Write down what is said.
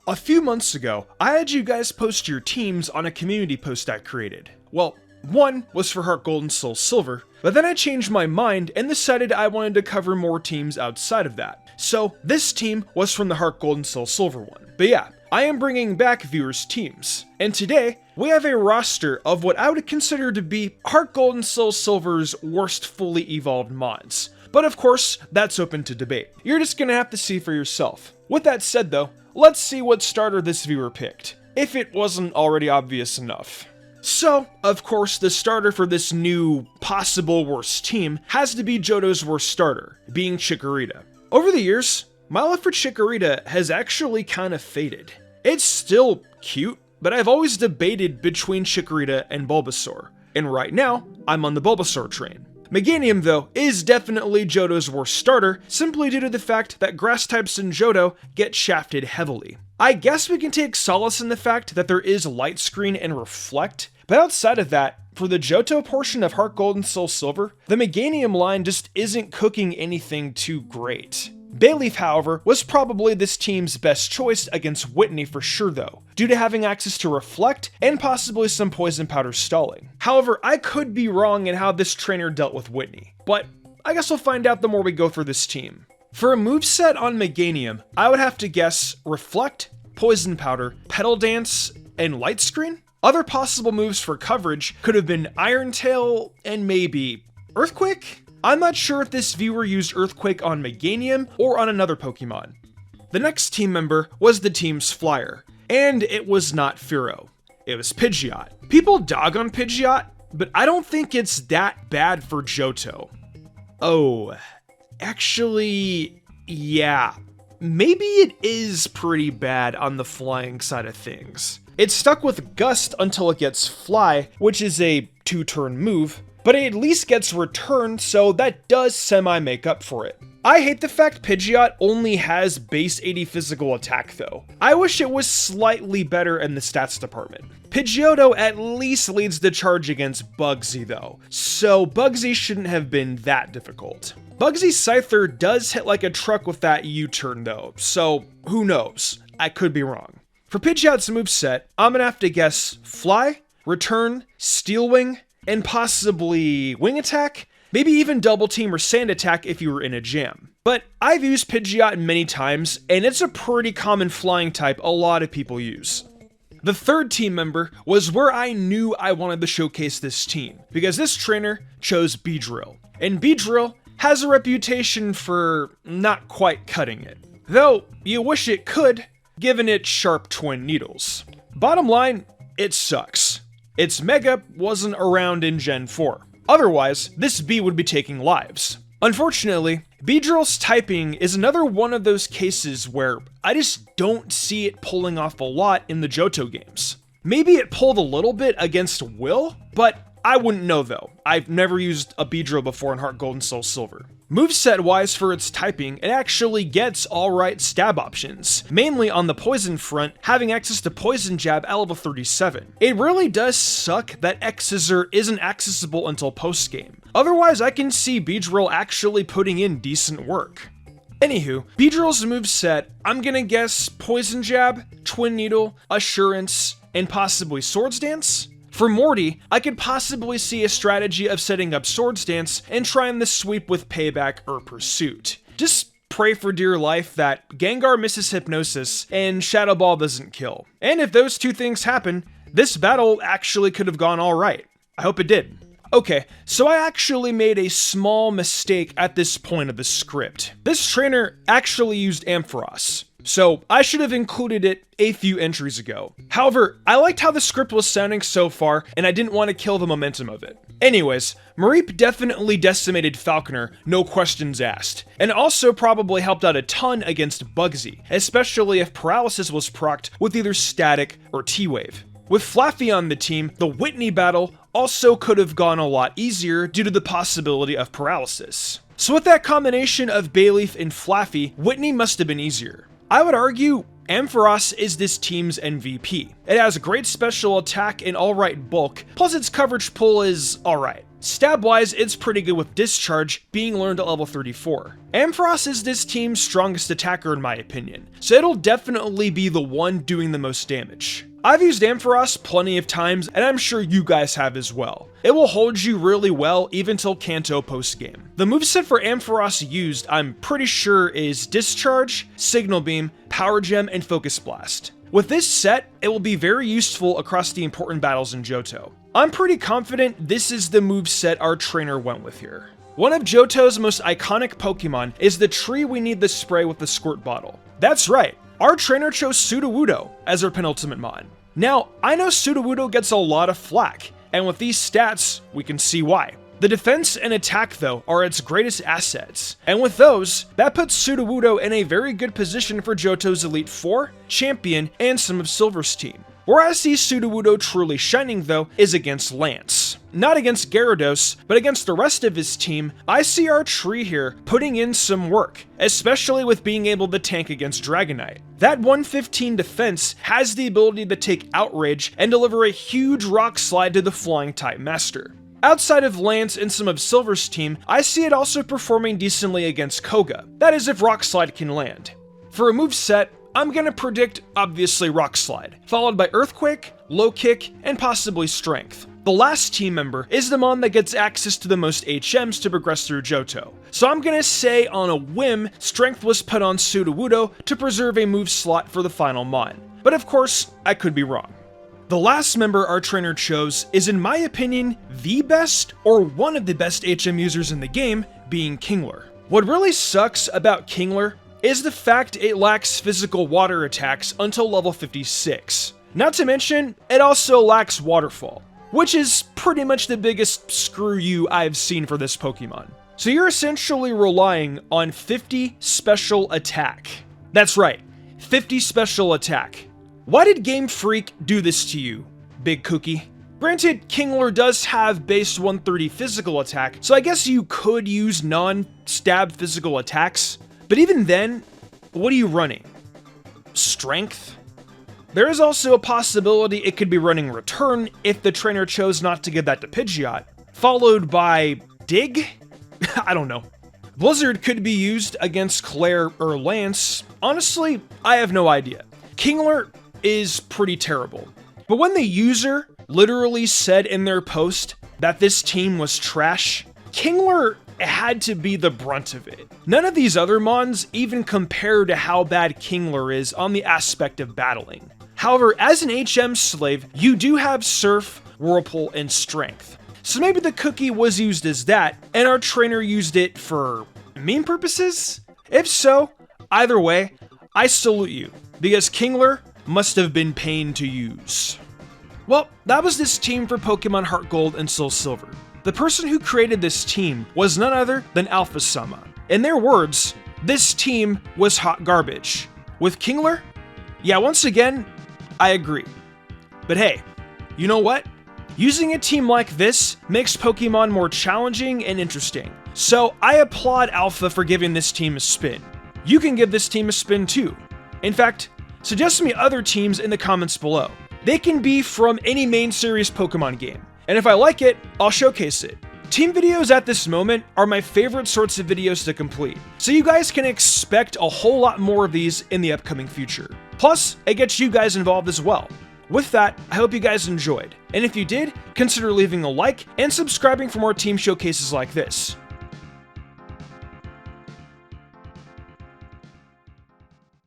A few months ago, I had you guys post your teams on a community post I created. Well, one was for Heartgold and Soulsilver, but then I changed my mind and decided I wanted to cover more teams outside of that. So this team was from the Heartgold and Soulsilver one. But yeah, I am bringing back viewers' teams. And today, we have a roster of what I would consider to be Heartgold and Soulsilver's worst fully evolved mods. But of course, that's open to debate. You're just gonna have to see for yourself. With that said though, let's see what starter this viewer picked, if it wasn't already obvious enough. So, of course, the starter for this new possible worst team has to be Johto's worst starter, being Chikorita. Over the years, my love for Chikorita has actually kind of faded. It's still cute, but I've always debated between Chikorita and Bulbasaur, and right now, I'm on the Bulbasaur train. Meganium, though, is definitely Johto's worst starter, simply due to the fact that grass types in Johto get shafted heavily. I guess we can take solace in the fact that there is Light Screen and Reflect, but outside of that, for the Johto portion of Heartgold and Soulsilver, the Meganium line just isn't cooking anything too great. Bayleaf, however, was probably this team's best choice against Whitney for sure though, due to having access to Reflect and possibly some Poison Powder stalling. However, I could be wrong in how this trainer dealt with Whitney, but I guess we'll find out the more we go through this team. For a moveset on Meganium, I would have to guess Reflect, Poison Powder, Petal Dance, and Light Screen? Other possible moves for coverage could have been Iron Tail and maybe Earthquake? I'm not sure if this viewer used Earthquake on Meganium or on another Pokemon. The next team member was the team's flyer, and it was not Fearow. It was Pidgeot. People dog on Pidgeot, but I don't think it's that bad for Johto. Oh, actually, yeah. Maybe it is pretty bad on the flying side of things. It's stuck with Gust until it gets Fly, which is a 2-turn move, but it at least gets Return, so that does semi-make up for it. I hate the fact Pidgeot only has base 80 physical attack though. I wish it was slightly better in the stats department. Pidgeotto at least leads the charge against Bugsy though, so Bugsy shouldn't have been that difficult. Bugsy's Scyther does hit like a truck with that U-turn though, so who knows? I could be wrong. For Pidgeot's moveset, I'm gonna have to guess Fly, Return, Steel Wing, and possibly Wing Attack? Maybe even Double Team or Sand Attack if you were in a jam. But I've used Pidgeot many times, and it's a pretty common flying type a lot of people use. The third team member was where I knew I wanted to showcase this team, because this trainer chose Beedrill. And Beedrill has a reputation for not quite cutting it. Though, you wish it could, given its sharp twin needles. Bottom line, it sucks. Its Mega wasn't around in Gen 4. Otherwise, this Bee would be taking lives. Unfortunately, Beedrill's typing is another one of those cases where I just don't see it pulling off a lot in the Johto games. Maybe it pulled a little bit against Will, but I wouldn't know though. I've never used a Beedrill before in Heartgold and Soulsilver. Moveset wise for its typing, it actually gets alright stab options, mainly on the poison front, having access to Poison Jab at level 37. It really does suck that X-Scissor isn't accessible until post-game. Otherwise, I can see Beedrill actually putting in decent work. Anywho, Beedrill's moveset, I'm gonna guess Poison Jab, Twin Needle, Assurance, and possibly Swords Dance? For Morty, I could possibly see a strategy of setting up Swords Dance and trying the sweep with Payback or Pursuit. Just pray for dear life that Gengar misses Hypnosis and Shadow Ball doesn't kill. And if those two things happen, this battle actually could have gone alright. I hope it did. Okay, so I actually made a small mistake at this point of the script. This trainer actually used Ampharos, so I should have included it a few entries ago. However, I liked how the script was sounding so far, and I didn't want to kill the momentum of it. Anyways, Mareep definitely decimated Falconer, no questions asked, and also probably helped out a ton against Bugsy, especially if Paralysis was procced with either Static or T-Wave. With Flaffy on the team, the Whitney battle also could have gone a lot easier due to the possibility of Paralysis. So with that combination of Bayleaf and Flaffy, Whitney must have been easier. I would argue Ampharos is this team's MVP. It has great special attack and alright bulk, plus its coverage pull is alright. Stab-wise, it's pretty good with Discharge being learned at level 34. Ampharos is this team's strongest attacker in my opinion, so it'll definitely be the one doing the most damage. I've used Ampharos plenty of times, and I'm sure you guys have as well. It will hold you really well even till Kanto post-game. The moveset for Ampharos used, I'm pretty sure, is Discharge, Signal Beam, Power Gem, and Focus Blast. With this set, it will be very useful across the important battles in Johto. I'm pretty confident this is the moveset our trainer went with here. One of Johto's most iconic Pokemon is the tree we need the spray with the squirt bottle. That's right, our trainer chose Sudowoodo as our penultimate mon. Now, I know Sudowoodo gets a lot of flack, and with these stats, we can see why. The defense and attack though are its greatest assets, and with those, that puts Sudowoodo in a very good position for Johto's Elite Four, Champion, and some of Silver's team. Where I see Sudowoodo truly shining though is against Lance. Not against Gyarados, but against the rest of his team, I see our tree here putting in some work, especially with being able to tank against Dragonite. That 115 defense has the ability to take Outrage and deliver a huge Rock Slide to the Flying type Master. Outside of Lance and some of Silver's team, I see it also performing decently against Koga. That is if Rock Slide can land. For a moveset, I'm gonna predict, obviously, Rock Slide, followed by Earthquake, Low Kick, and possibly Strength. The last team member is the mon that gets access to the most HMs to progress through Johto. So I'm gonna say on a whim, Strength was put on Sudowoodo to preserve a move slot for the final mon. But of course, I could be wrong. The last member our trainer chose is, in my opinion, the best or one of the best HM users in the game, being Kingler. What really sucks about Kingler is the fact it lacks physical water attacks until level 56. Not to mention, it also lacks Waterfall, which is pretty much the biggest screw you I've seen for this Pokemon. So you're essentially relying on 50 special attack. That's right, 50 special attack. Why did Game Freak do this to you, Big Cookie? Granted, Kingler does have base 130 physical attack, so I guess you could use non-stab physical attacks. But even then, what are you running? Strength? There is also a possibility it could be running Return if the trainer chose not to give that to Pidgeot, followed by Dig? I don't know. Blizzard could be used against Claire or Lance. Honestly, I have no idea. Kingler is pretty terrible. But when the user literally said in their post that this team was trash, Kingler had to be the brunt of it. None of these other mons even compare to how bad Kingler is on the aspect of battling. However, as an HM slave, you do have Surf, Whirlpool, and Strength. So maybe the cookie was used as that, and our trainer used it for meme purposes? If so, either way, I salute you, because Kingler must have been pain to use. Well, that was this team for Pokemon Heartgold and Soulsilver. The person who created this team was none other than Alpha Sama. In their words, this team was hot garbage. With Kingler? Yeah, once again, I agree. But hey, you know what? Using a team like this makes Pokemon more challenging and interesting. So I applaud Alpha for giving this team a spin. You can give this team a spin too. In fact, suggest me other teams in the comments below. They can be from any main series Pokemon game. And if I like it, I'll showcase it. Team videos at this moment are my favorite sorts of videos to complete, so you guys can expect a whole lot more of these in the upcoming future. Plus, it gets you guys involved as well. With that, I hope you guys enjoyed, and if you did, consider leaving a like and subscribing for more team showcases like this.